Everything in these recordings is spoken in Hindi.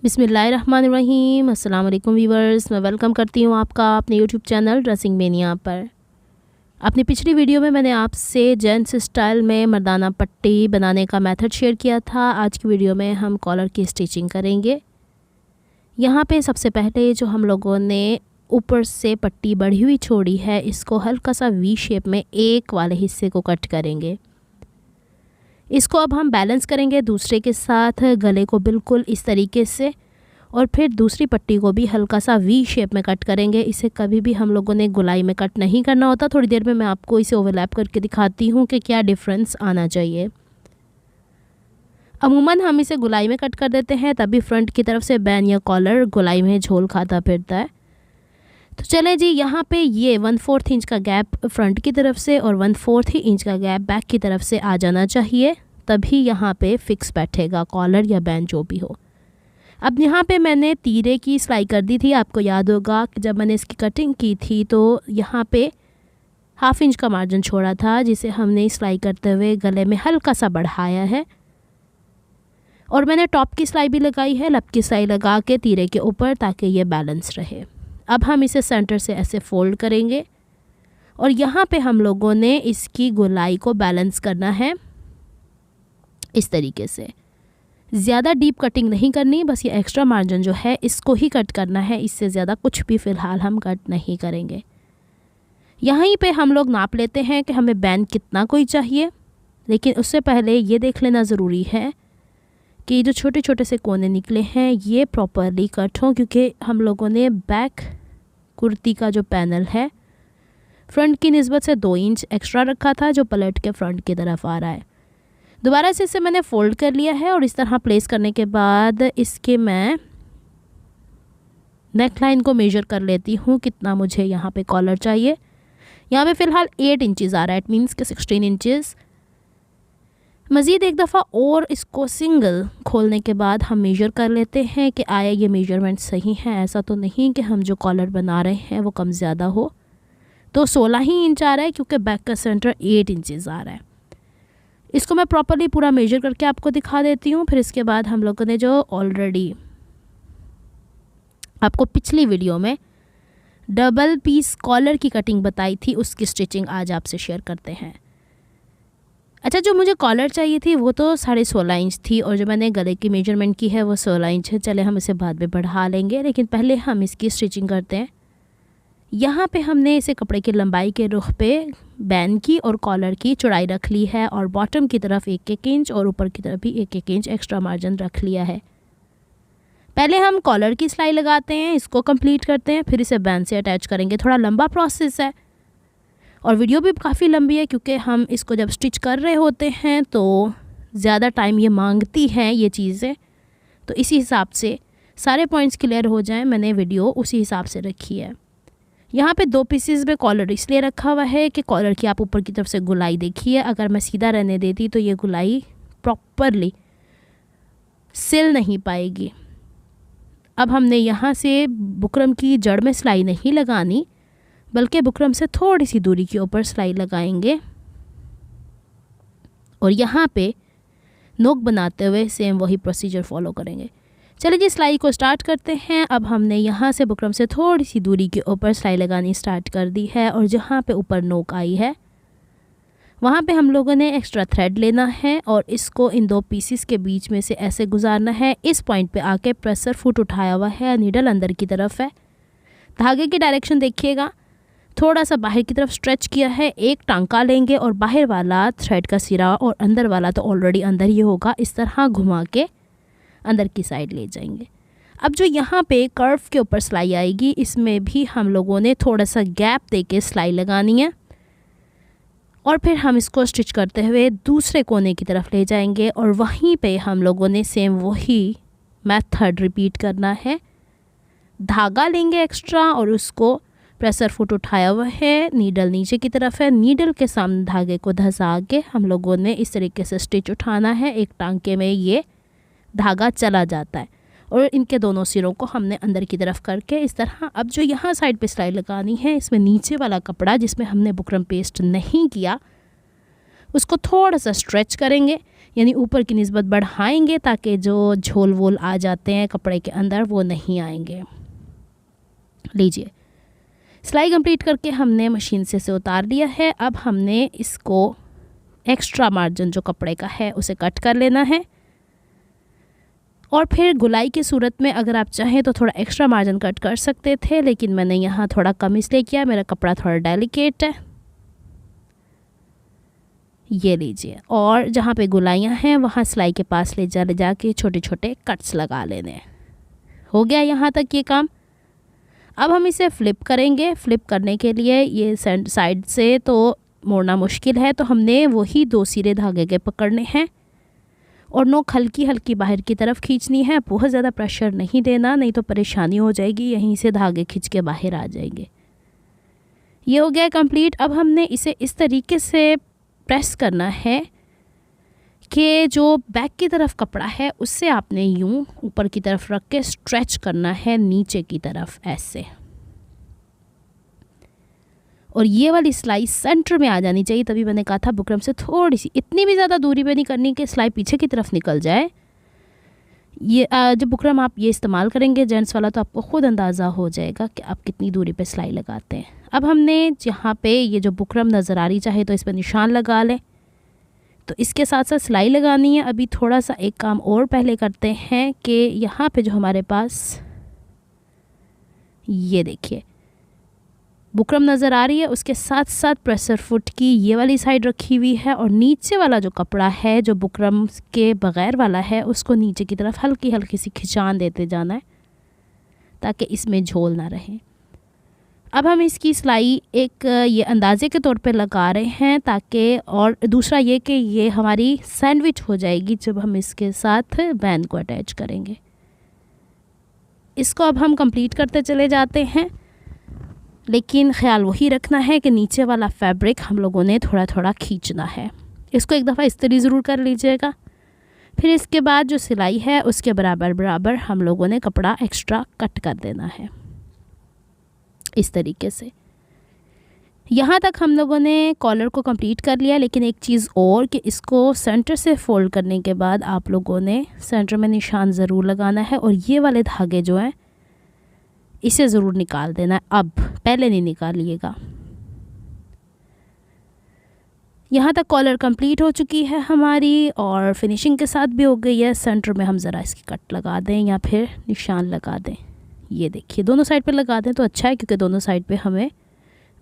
बिस्मिल्लाहिर्रहमानिर्रहीम। अस्सलाम वालेकुम व्यूवर्स, मैं वेलकम करती हूँ आपका अपने यूट्यूब चैनल ड्रेसिंग मेनिया पर। अपनी पिछली वीडियो में मैंने आपसे जेंट्स स्टाइल में मर्दाना पट्टी बनाने का मेथड शेयर किया था। आज की वीडियो में हम कॉलर की स्टिचिंग करेंगे। यहाँ पे सबसे पहले जो हम लोगों ने ऊपर से पट्टी बढ़ी हुई छोड़ी है, इसको हल्का सा वी शेप में एक वाले हिस्से को कट करेंगे। इसको अब हम बैलेंस करेंगे दूसरे के साथ, गले को बिल्कुल इस तरीके से, और फिर दूसरी पट्टी को भी हल्का सा वी शेप में कट करेंगे। इसे कभी भी हम लोगों ने गुलाई में कट नहीं करना होता। थोड़ी देर में मैं आपको इसे ओवरलैप करके दिखाती हूँ कि क्या डिफरेंस आना चाहिए। अमूमन हम इसे गुलाई में कट कर देते हैं, तभी फ्रंट की तरफ से बैन या कॉलर गुलाई में झोल खाता फिरता है। तो चलें जी, यहाँ पे ये 1/4 इंच का गैप फ्रंट की तरफ से और 1/4 ही इंच का गैप बैक की तरफ से आ जाना चाहिए, तभी यहाँ पे फिक्स बैठेगा कॉलर या बैंड जो भी हो। अब यहाँ पे मैंने तीरे की सिलाई कर दी थी। आपको याद होगा कि जब मैंने इसकी कटिंग की थी तो यहाँ पे 1/2 इंच का मार्जिन छोड़ा था, जिसे हमने सिलाई करते हुए गले में हल्का सा बढ़ाया है। और मैंने टॉप की सिलाई भी लगाई है, लब की सिलाई लगा के तीरे के ऊपर, ताकि ये बैलेंस रहे। अब हम इसे सेंटर से ऐसे फोल्ड करेंगे और यहाँ पे हम लोगों ने इसकी गोलाई को बैलेंस करना है इस तरीके से। ज़्यादा डीप कटिंग नहीं करनी, बस ये एक्स्ट्रा मार्जिन जो है इसको ही कट करना है। इससे ज़्यादा कुछ भी फ़िलहाल हम कट नहीं करेंगे। यहीं पे हम लोग नाप लेते हैं कि हमें बैंड कितना कोई चाहिए, लेकिन उससे पहले ये देख लेना ज़रूरी है कि जो छोटे छोटे से कोने निकले हैं ये प्रॉपरली कट हों, क्योंकि हम लोगों ने बैक कुर्ती का जो पैनल है फ्रंट की निस्बत से 2 इंच एक्स्ट्रा रखा था, जो पलट के फ्रंट की तरफ आ रहा है। दोबारा से इसे मैंने फ़ोल्ड कर लिया है और इस तरह प्लेस करने के बाद इसके मैं नेक लाइन को मेजर कर लेती हूँ कितना मुझे यहाँ पे कॉलर चाहिए। यहाँ पे फ़िलहाल 8 इंचज़ आ रहा है, इट मीन्स के 16 इंचज़। मज़ीद एक दफ़ा और इसको सिंगल खोलने के बाद हम मेजर कर लेते हैं कि आया ये मेजरमेंट सही है। ऐसा तो नहीं कि हम जो कॉलर बना रहे हैं वो कम ज़्यादा हो। तो 16 ही इंच आ रहा है, क्योंकि बैक का सेंटर 8 इंचज़ आ रहा है। इसको मैं प्रॉपर्ली पूरा मेजर करके आपको दिखा देती हूँ। फिर इसके बाद हम लोगों ने जो ऑलरेडी आपको पिछली वीडियो में डबल पीस कॉलर की कटिंग बताई थी, उसकी स्टिचिंग आज आपसे शेयर करते हैं। अच्छा, जो मुझे कॉलर चाहिए थी वो तो 16.5 इंच थी, और जो मैंने गले की मेजरमेंट की है वो 16 इंच है। चले हम इसे बाद में बढ़ा लेंगे, लेकिन पहले हम इसकी स्टिचिंग करते हैं। यहाँ पे हमने इसे कपड़े की लंबाई के रुख पे बैंड की और कॉलर की चौड़ाई रख ली है, और बॉटम की तरफ 1-1 इंच और ऊपर की तरफ भी 1-1 इंच एक्स्ट्रा मार्जिन रख लिया है। पहले हम कॉलर की सिलाई लगाते हैं, इसको कंप्लीट करते हैं, फिर इसे बैंड से अटैच करेंगे। थोड़ा लंबा प्रोसेस है और वीडियो भी काफ़ी लंबी है, क्योंकि हम इसको जब स्टिच कर रहे होते हैं तो ज़्यादा टाइम ये मांगती हैं ये चीज़ें। तो इसी हिसाब से सारे पॉइंट्स क्लियर हो जाएं, मैंने वीडियो उसी हिसाब से रखी है। यहाँ पे 2 पीसेस में कॉलर इसलिए रखा हुआ है कि कॉलर की आप ऊपर की तरफ से गुलाई देखिए। अगर मैं सीधा रहने देती तो ये गुलाई प्रॉपरली सिल नहीं पाएगी। अब हमने यहाँ से बुकरम की जड़ में सिलाई नहीं लगानी, बल्कि बुकरम से थोड़ी सी दूरी के ऊपर सिलाई लगाएंगे और यहाँ पे नोक बनाते हुए सेम वही प्रोसीजर फॉलो करेंगे। चलिए जी, सिलाई को स्टार्ट करते हैं। अब हमने यहाँ से बुकरम से थोड़ी सी दूरी के ऊपर सिलाई लगानी स्टार्ट कर दी है, और जहाँ पे ऊपर नोक आई है वहाँ पे हम लोगों ने एक्स्ट्रा थ्रेड लेना है और इसको इन 2 पीसेस के बीच में से ऐसे गुजारना है। इस पॉइंट पे आके प्रेसर फुट उठाया हुआ है, नीडल अंदर की तरफ है। धागे की डायरेक्शन देखिएगा, थोड़ा सा बाहर की तरफ स्ट्रेच किया है। एक टांका लेंगे और बाहर वाला थ्रेड का सिरा और अंदर वाला तो ऑलरेडी अंदर ही होगा, इस तरह घुमा के अंदर की साइड ले जाएंगे। अब जो यहाँ पे कर्व के ऊपर सिलाई आएगी, इसमें भी हम लोगों ने थोड़ा सा गैप देके सिलाई लगानी है, और फिर हम इसको स्टिच करते हुए दूसरे कोने की तरफ ले जाएंगे, और वहीं पे हम लोगों ने सेम वही मेथड रिपीट करना है। धागा लेंगे एक्स्ट्रा और उसको प्रेसर फुट उठाया हुआ है, नीडल नीचे की तरफ है, नीडल के सामने धागे को धंसा के हम लोगों ने इस तरीके से स्टिच उठाना है। एक टांके में ये धागा चला जाता है और इनके दोनों सिरों को हमने अंदर की तरफ करके इस तरह। अब जो यहाँ साइड पे सिलाई लगानी है, इसमें नीचे वाला कपड़ा जिसमें हमने बुकरम पेस्ट नहीं किया उसको थोड़ा सा स्ट्रेच करेंगे, यानी ऊपर की निस्बत बढ़ाएंगे ताकि जो झोल वोल आ जाते हैं कपड़े के अंदर वो नहीं आएंगे। लीजिए, सिलाई कंप्लीट करके हमने मशीन से इसे उतार लिया है। अब हमने इसको एक्स्ट्रा मार्जिन जो कपड़े का है उसे कट कर लेना है, और फिर गुलाई की सूरत में अगर आप चाहें तो थोड़ा एक्स्ट्रा मार्जिन कट कर सकते थे, लेकिन मैंने यहाँ थोड़ा कम इसलिए किया, मेरा कपड़ा थोड़ा डेलिकेट है। ये लीजिए, और जहाँ पे गुलाइयाँ हैं वहाँ सिलाई के पास ले जा के छोटे छोटे कट्स लगा लेने। हो गया यहाँ तक ये काम। अब हम इसे फ्लिप करेंगे। फ्लिप करने के लिए ये साइड से तो मोड़ना मुश्किल है, तो हमने वही 2 सिरे धागे के पकड़ने हैं और नोक हल्की हल्की बाहर की तरफ खींचनी है। बहुत ज़्यादा प्रेशर नहीं देना, नहीं तो परेशानी हो जाएगी, यहीं से धागे खींच के बाहर आ जाएंगे। ये हो गया कंप्लीट। अब हमने इसे इस तरीके से प्रेस करना है कि जो बैक की तरफ कपड़ा है उससे आपने यूं ऊपर की तरफ रख के स्ट्रेच करना है नीचे की तरफ ऐसे, और ये वाली सिलाई सेंटर में आ जानी चाहिए। तभी मैंने कहा था बुकरम से थोड़ी सी, इतनी भी ज़्यादा दूरी पे नहीं करनी कि सिलाई पीछे की तरफ निकल जाए। ये जब बुकरम आप ये इस्तेमाल करेंगे जेंट्स वाला, तो आपको ख़ुद अंदाज़ा हो जाएगा कि आप कितनी दूरी पे सिलाई लगाते हैं। अब हमने जहाँ पे ये जो बुकरम नज़र आ रही, चाहे तो इस पर निशान लगा लें, तो इसके साथ साथ सिलाई लगानी है। अभी थोड़ा सा एक काम और पहले करते हैं कि यहाँ पे जो हमारे पास ये देखिए बुकरम नज़र आ रही है, उसके साथ साथ प्रेसर फुट की ये वाली साइड रखी हुई है, और नीचे वाला जो कपड़ा है जो बुकरम के बग़ैर वाला है उसको नीचे की तरफ हल्की हल्की सी खिंचान देते जाना है ताकि इसमें झोल ना रहे। अब हम इसकी सिलाई एक ये अंदाज़े के तौर पे लगा रहे हैं ताकि, और दूसरा ये कि ये हमारी सैंडविच हो जाएगी जब हम इसके साथ बैन को अटैच करेंगे। इसको अब हम कंप्लीट करते चले जाते हैं, लेकिन ख्याल वही रखना है कि नीचे वाला फैब्रिक हम लोगों ने थोड़ा थोड़ा खींचना है। इसको एक दफ़ा इस्त्री ज़रूर कर लीजिएगा। फिर इसके बाद जो सिलाई है उसके बराबर बराबर हम लोगों ने कपड़ा एक्स्ट्रा कट कर देना है इस तरीके से। यहाँ तक हम लोगों ने कॉलर को कंप्लीट कर लिया, लेकिन एक चीज़ और कि इसको सेंटर से फोल्ड करने के बाद आप लोगों ने सेंटर में निशान ज़रूर लगाना है, और ये वाले धागे जो हैं इसे ज़रूर निकाल देना है। अब पहले नहीं निकालिएगा। यहाँ तक कॉलर कंप्लीट हो चुकी है हमारी, और फिनिशिंग के साथ भी हो गई है। सेंटर में हम ज़रा इसकी कट लगा दें या फिर निशान लगा दें। ये देखिए, दोनों साइड पे लगा दें तो अच्छा है, क्योंकि दोनों साइड पे हमें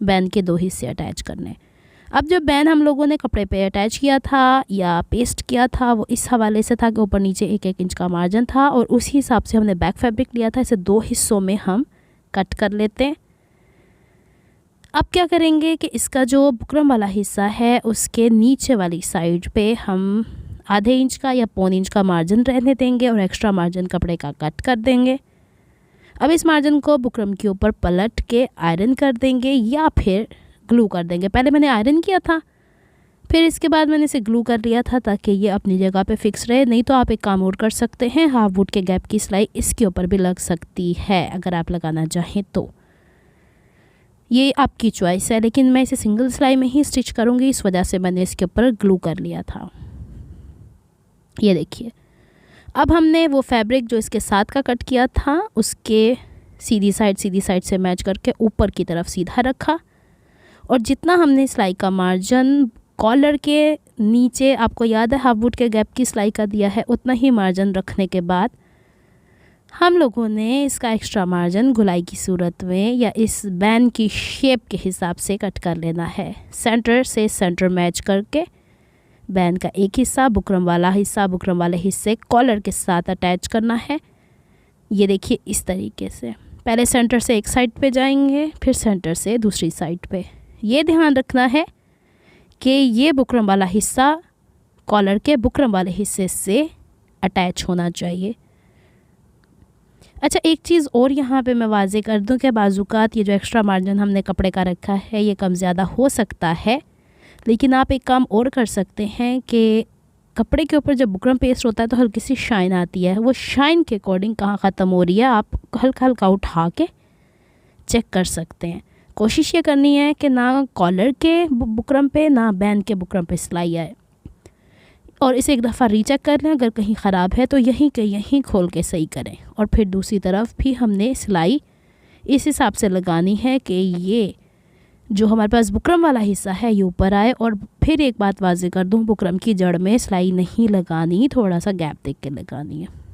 बैन के 2 हिस्से अटैच करने हैं। अब जो बैन हम लोगों ने कपड़े पे अटैच किया था या पेस्ट किया था वो इस हवाले से था कि ऊपर नीचे 1-1 इंच का मार्जिन था, और उसी हिसाब से हमने बैक फैब्रिक लिया था। इसे 2 हिस्सों में हम कट कर लेते हैं। अब क्या करेंगे कि इसका जो बुकरम वाला हिस्सा है उसके नीचे वाली साइड पे हम आधे इंच का या पौन इंच का मार्जिन रहने देंगे, और एक्स्ट्रा मार्जिन कपड़े का कट कर देंगे। अब इस मार्जिन को बुकरम के ऊपर पलट के आयरन कर देंगे या फिर ग्लू कर देंगे। पहले मैंने आयरन किया था, फिर इसके बाद मैंने इसे ग्लू कर लिया था ताकि ये अपनी जगह पे फिक्स रहे। नहीं तो आप एक काम और कर सकते हैं, हाफ वुड के गैप की सिलाई इसके ऊपर भी लग सकती है अगर आप लगाना चाहें तो। ये आपकी चॉइस है, लेकिन मैं इसे सिंगल सिलाई में ही स्टिच करूँगी, इस वजह से मैंने इसके ऊपर ग्लू कर लिया था। ये देखिए, अब हमने वो फैब्रिक जो इसके साथ का कट किया था उसके सीधी साइड से मैच करके ऊपर की तरफ सीधा रखा, और जितना हमने सिलाई का मार्जिन कॉलर के नीचे, आपको याद है हाफ वुड के गैप की सिलाई का दिया है, उतना ही मार्जिन रखने के बाद हम लोगों ने इसका एक्स्ट्रा मार्जिन गुलाई की सूरत में या इस बैन की शेप के हिसाब से कट कर लेना है। सेंटर से सेंटर मैच करके बैन का एक हिस्सा बुकरम वाले हिस्से कॉलर के साथ अटैच करना है। ये देखिए इस तरीके से, पहले सेंटर से एक साइड पे जाएंगे, फिर सेंटर से दूसरी साइड पे। ये ध्यान रखना है कि ये बुकरम वाला हिस्सा कॉलर के बुकरम वाले हिस्से से अटैच होना चाहिए। अच्छा, एक चीज़ और यहाँ पे मैं वाज़े कर दूँ कि बाज़ूकात ये जो एक्स्ट्रा मार्जिन हमने कपड़े का रखा है ये कम ज़्यादा हो सकता है, लेकिन आप एक काम और कर सकते हैं कि कपड़े के ऊपर जब बुकरम पेस्ट होता है तो हल्की सी शाइन आती है, वो शाइन के अकॉर्डिंग कहाँ ख़त्म हो रही है आप हल्का हल्का उठा के चेक कर सकते हैं। कोशिश ये करनी है कि ना कॉलर के बुकरम पे ना बैन के बुकरम पे सिलाई आए, और इसे एक दफ़ा रीचेक कर लें। अगर कहीं ख़राब है तो यहीं के यहीं खोल के सही करें। और फिर दूसरी तरफ भी हमने सिलाई इस हिसाब से लगानी है कि ये जो हमारे पास बुकरम वाला हिस्सा है ये ऊपर आए। और फिर एक बात वाज़ेह कर दूँ, बुकरम की जड़ में सिलाई नहीं लगानी, थोड़ा सा गैप देख के लगानी है।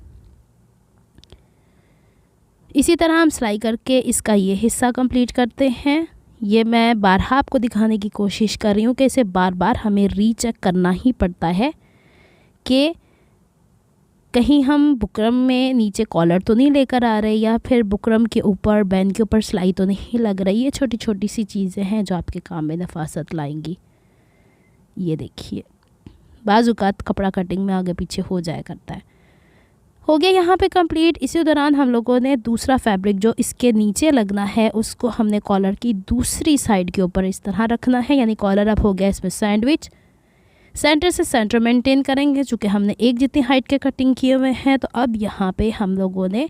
इसी तरह हम सिलाई करके इसका ये हिस्सा कंप्लीट करते हैं। ये मैं बारहा आपको दिखाने की कोशिश कर रही हूँ कि इसे बार बार हमें रीचेक करना ही पड़ता है कि कहीं हम बुकरम में नीचे कॉलर तो नहीं लेकर आ रहे, या फिर बुकरम के ऊपर बैन के ऊपर सिलाई तो नहीं लग रही। ये छोटी छोटी सी चीज़ें हैं जो आपके काम में नफासत लाएंगी। ये देखिए, बाज़ औक़ात कपड़ा कटिंग में आगे पीछे हो जाया करता है। हो गया यहाँ पे कंप्लीट। इसी दौरान हम लोगों ने दूसरा फैब्रिक जो इसके नीचे लगना है उसको हमने कॉलर की दूसरी साइड के ऊपर इस तरह रखना है, यानी कॉलर अब हो गया इसमें सैंडविच। सेंटर से सेंटर मेंटेन करेंगे, चूँकि हमने एक जितनी हाइट के कटिंग किए हुए हैं। तो अब यहाँ पे हम लोगों ने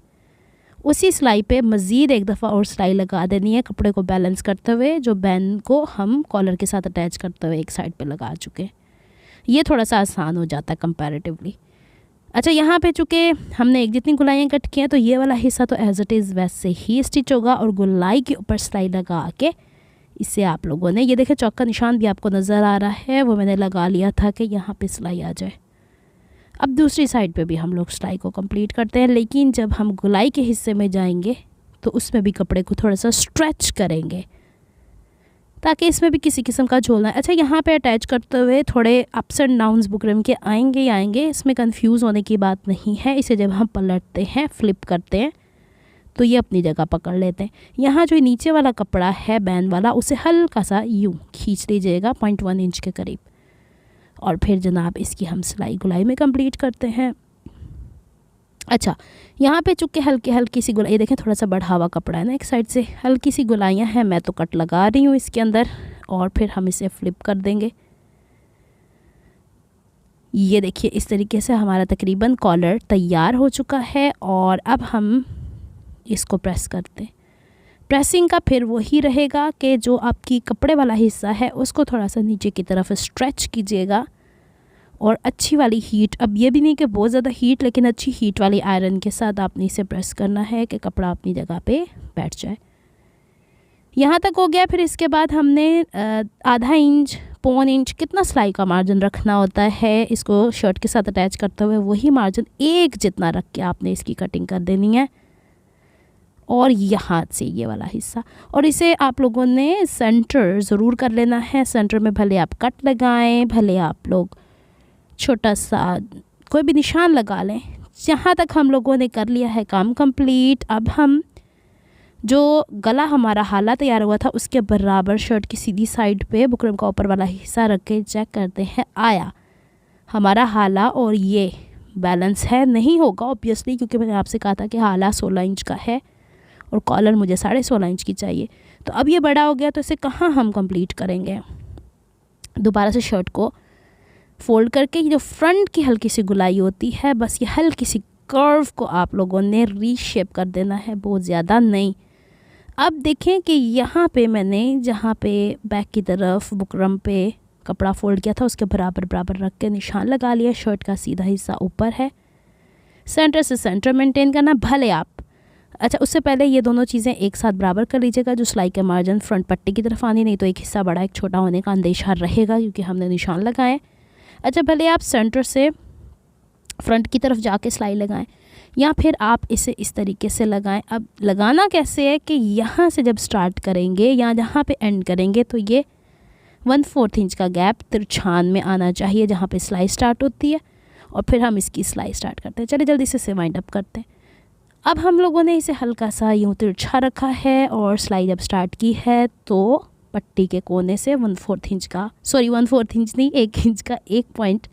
उसी सिलाई पे मज़ीद एक दफ़ा और सिलाई लगा देनी है, कपड़े को बैलेंस करते हुए। जो बैन को हम कॉलर के साथ अटैच करते हुए एक साइड पे लगा चुके, ये थोड़ा सा आसान हो जाता है कंपैरेटिवली। अच्छा, यहाँ पे चूँकि हमने एक जितनी गुलाइयाँ कट की हैं तो ये वाला हिस्सा तो एज़ इट इज़ वैसे ही स्टिच होगा, और गुलाई के ऊपर सिलाई लगा के इससे आप लोगों ने, ये देखें चौक का निशान भी आपको नज़र आ रहा है, वो मैंने लगा लिया था कि यहाँ पे सिलाई आ जाए। अब दूसरी साइड पे भी हम लोग सिलाई को कंप्लीट करते हैं, लेकिन जब हम गुलाई के हिस्से में जाएंगे तो उसमें भी कपड़े को थोड़ा सा स्ट्रेच करेंगे ताकि इसमें भी किसी किस्म का झोलना है। अच्छा, यहाँ पे अटैच करते हुए थोड़े अप्स एंड डाउन्स बुकरम के आएंगे ही आएंगे, इसमें कंफ्यूज होने की बात नहीं है। इसे जब हम पलटते हैं, फ्लिप करते हैं, तो ये अपनी जगह पकड़ लेते हैं। यहाँ जो नीचे वाला कपड़ा है बैन वाला, उसे हल्का सा यूँ खींच लीजिएगा 0.1 इंच के करीब, और फिर जनाब इसकी हम सिलाई गुलाई में कंप्लीट करते हैं। अच्छा, यहाँ पे चूँकि हल्की सी गुलाई, देखें थोड़ा सा बढ़ावा कपड़ा है ना, एक साइड से हल्की सी गुलाइयाँ हैं, मैं तो कट लगा रही हूँ इसके अंदर, और फिर हम इसे फ्लिप कर देंगे। ये देखिए, इस तरीके से हमारा तकरीबन कॉलर तैयार हो चुका है। और अब हम इसको प्रेस करते हैं। प्रेसिंग का फिर वही रहेगा कि जो आपकी कपड़े वाला हिस्सा है उसको थोड़ा सा नीचे की तरफ स्ट्रेच कीजिएगा, और अच्छी वाली हीट, अब ये भी नहीं कि बहुत ज़्यादा हीट, लेकिन अच्छी हीट वाली आयरन के साथ आपने इसे प्रेस करना है कि कपड़ा अपनी जगह पे बैठ जाए। यहाँ तक हो गया। फिर इसके बाद हमने आधा इंच, 1.25 इंच कितना सिलाई का मार्जिन रखना होता है, इसको शर्ट के साथ अटैच करते हुए वही मार्जिन एक जितना रख के आपने इसकी कटिंग कर देनी है। और यहाँ से ये वाला हिस्सा, और इसे आप लोगों ने सेंटर ज़रूर कर लेना है। सेंटर में भले आप कट लगाएं, भले आप लोग छोटा सा कोई भी निशान लगा लें। जहाँ तक हम लोगों ने कर लिया है काम कंप्लीट। अब हम जो गला हमारा हाला तैयार हुआ था उसके बराबर शर्ट की सीधी साइड पे बुकरम का ऊपर वाला हिस्सा रख के चेक करते हैं आया हमारा हाला, और ये बैलेंस है। नहीं होगा ऑब्वियसली, क्योंकि मैंने आपसे कहा था कि हाला 16 इंच का है और कॉलर मुझे 16.5 इंच की चाहिए। तो अब ये बड़ा हो गया, तो इसे कहाँ हम कंप्लीट करेंगे। दोबारा से शर्ट को फोल्ड करके ये जो फ्रंट की हल्की सी गुलाई होती है, बस ये हल्की सी कर्व को आप लोगों ने रीशेप कर देना है, बहुत ज़्यादा नहीं। अब देखें कि यहाँ पे मैंने जहाँ पे बैक की तरफ बुकरम पे कपड़ा फोल्ड किया था उसके बराबर बराबर रख के निशान लगा लिया। शर्ट का सीधा हिस्सा ऊपर है, सेंटर से सेंटर मेंटेन करना भले आप। अच्छा, उससे पहले ये दोनों चीज़ें एक साथ बराबर कर लीजिएगा। जो सिलाई के मार्जिन फ्रंट पट्टी की तरफ आनी, नहीं तो एक हिस्सा बड़ा एक छोटा होने का अंदेशा रहेगा क्योंकि हमने निशान लगाए। अच्छा, भले आप सेंटर से फ्रंट की तरफ जाके सिलाई लगाएं, या फिर आप इसे इस तरीके से लगाएं। अब लगाना कैसे है कि यहाँ से जब स्टार्ट करेंगे या जहाँ पे एंड करेंगे तो ये 1/4 इंच का गैप तिरछान में आना चाहिए जहाँ पे सिलाई स्टार्ट होती है, और फिर हम इसकी सिलाई स्टार्ट करते हैं। चलिए जल्दी से इसे वाइंड अप करते हैं। अब हम लोगों ने इसे हल्का सा यूँ तिरछा रखा है, और सिलाई जब स्टार्ट की है तो पट्टी के कोने से 1/4 इंच का, सॉरी 1/4 इंच नहीं, 1 इंच का 1 पॉइंट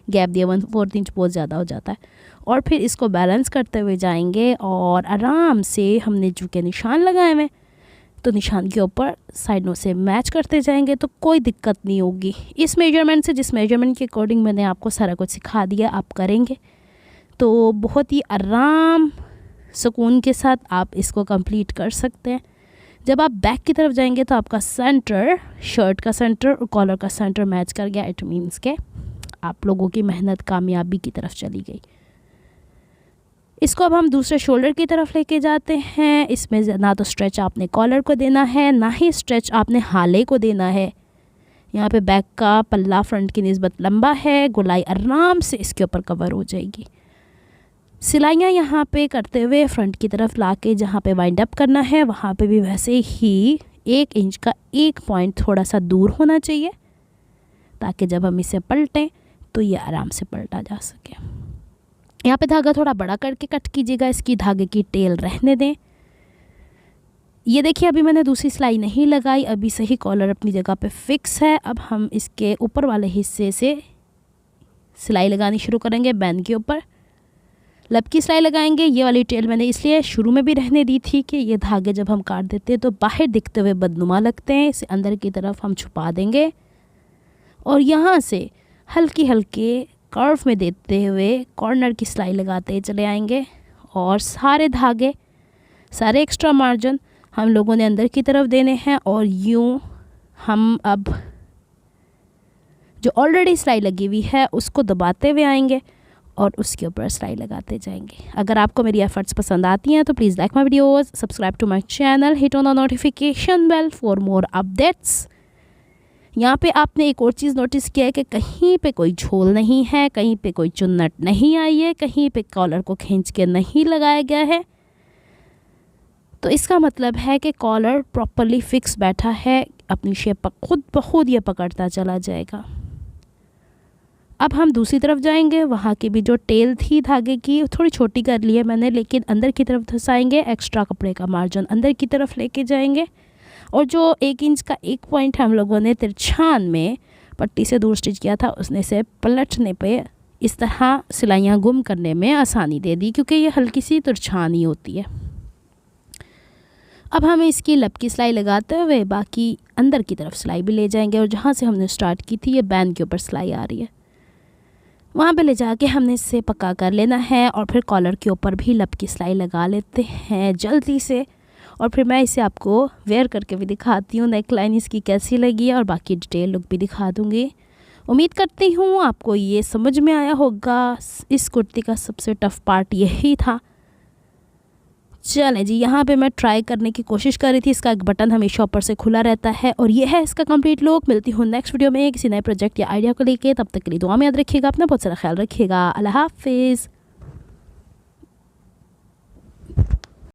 गैप दिया। 1/4 इंच बहुत ज़्यादा हो जाता है। और फिर इसको बैलेंस करते हुए जाएंगे, और आराम से हमने चूँकि निशान लगाए हुए तो निशान के ऊपर साइडों से मैच करते जाएंगे तो कोई दिक्कत नहीं होगी। इस मेजरमेंट से, जिस मेजरमेंट के अकॉर्डिंग मैंने आपको सारा कुछ सिखा दिया, आप करेंगे तो बहुत ही आराम सुकून के साथ आप इसको कंप्लीट कर सकते हैं। जब आप बैक की तरफ जाएंगे तो आपका सेंटर, शर्ट का सेंटर और कॉलर का सेंटर मैच कर गया। इट मीन्स के आप लोगों की मेहनत कामयाबी की तरफ चली गई। इसको अब हम दूसरे शोल्डर की तरफ लेके जाते हैं। इसमें ना तो स्ट्रेच आपने कॉलर को देना है, ना ही स्ट्रेच आपने हाले को देना है। यहाँ पे बैक का पल्ला फ्रंट की निस्बत लंबा है, गोलाई आराम से इसके ऊपर कवर हो जाएगी। सिलाइयाँ यहाँ पे करते हुए फ्रंट की तरफ लाके जहाँ पे वाइंड अप करना है वहाँ पे भी वैसे ही 1 इंच का एक पॉइंट थोड़ा सा दूर होना चाहिए, ताकि जब हम इसे पलटें तो ये आराम से पलटा जा सके। यहाँ पे धागा थोड़ा बड़ा करके कट कीजिएगा, इसकी धागे की टेल रहने दें। ये देखिए अभी मैंने दूसरी सिलाई नहीं लगाई, अभी सही कॉलर अपनी जगह पे फिक्स है। अब हम इसके ऊपर वाले हिस्से से सिलाई लगानी शुरू करेंगे। बैन के ऊपर लब की सिलाई लगाएंगे। ये वाली टेल मैंने इसलिए शुरू में भी रहने दी थी कि ये धागे जब हम काट देते हैं तो बाहर दिखते हुए बदनुमा लगते हैं। इसे अंदर की तरफ हम छुपा देंगे और यहाँ से हल्की हल्के कर्व में देते हुए कॉर्नर की सिलाई लगाते चले आएंगे। और सारे धागे, सारे एक्स्ट्रा मार्जिन हम लोगों ने अंदर की तरफ देने हैं और यूँ हम अब जो ऑलरेडी सिलाई लगी हुई है उसको दबाते हुए आएंगे और उसके ऊपर सिलाई लगाते जाएंगे। अगर आपको मेरी एफर्ट्स पसंद आती हैं तो please like my videos, subscribe to my channel, hit on the notification bell for more updates. यहाँ पे आपने एक और चीज़ नोटिस किया है कि कहीं पे कोई झोल नहीं है, कहीं पे कोई चुन्नट नहीं आई है, कहीं पे कॉलर को खींच के नहीं लगाया गया है। तो इसका मतलब है कि कॉलर प्रॉपरली फिक्स बैठा है, अपनी शेप खुद ब खुद ये पकड़ता चला जाएगा। अब हम दूसरी तरफ जाएंगे। वहाँ की भी जो टेल थी धागे की थोड़ी छोटी कर ली है मैंने, लेकिन अंदर की तरफ धंसाएंगे। एक्स्ट्रा कपड़े का मार्जिन अंदर की तरफ लेके जाएंगे और जो 1 इंच का एक पॉइंट हम लोगों ने तिरछान में पट्टी से दूर स्टिच किया था उसने से पलटने पे इस तरह सिलाइयाँ गुम करने में आसानी दे दी, क्योंकि ये हल्की सी तिरछान ही होती है। अब हमें इसकी लब की सिलाई लगाते हुए बाकी अंदर की तरफ सिलाई भी ले जाएंगे और जहाँ से हमने स्टार्ट की थी ये बैन के ऊपर सिलाई आ रही है, वहाँ पे ले जाके हमने इससे पक्का कर लेना है। और फिर कॉलर के ऊपर भी लब की सिलाई लगा लेते हैं जल्दी से। और फिर मैं इसे आपको वेयर करके भी दिखाती हूँ, नेक लाइन इसकी कैसी लगी है और बाकी डिटेल लुक भी दिखा दूँगी। उम्मीद करती हूँ आपको ये समझ में आया होगा। इस कुर्ती का सबसे टफ़ पार्ट यही था। चलें जी, यहाँ पे मैं ट्राई करने की कोशिश कर रही थी। इसका एक बटन हमेशा ऊपर से खुला रहता है और ये है इसका कंप्लीट लुक। मिलती हूँ नेक्स्ट वीडियो में किसी नए प्रोजेक्ट या आइडिया को लेके। तब तक के लिए दुआ में याद रखिएगा, अपना बहुत सारा ख्याल रखिएगा। अल्लाह हाफिज़।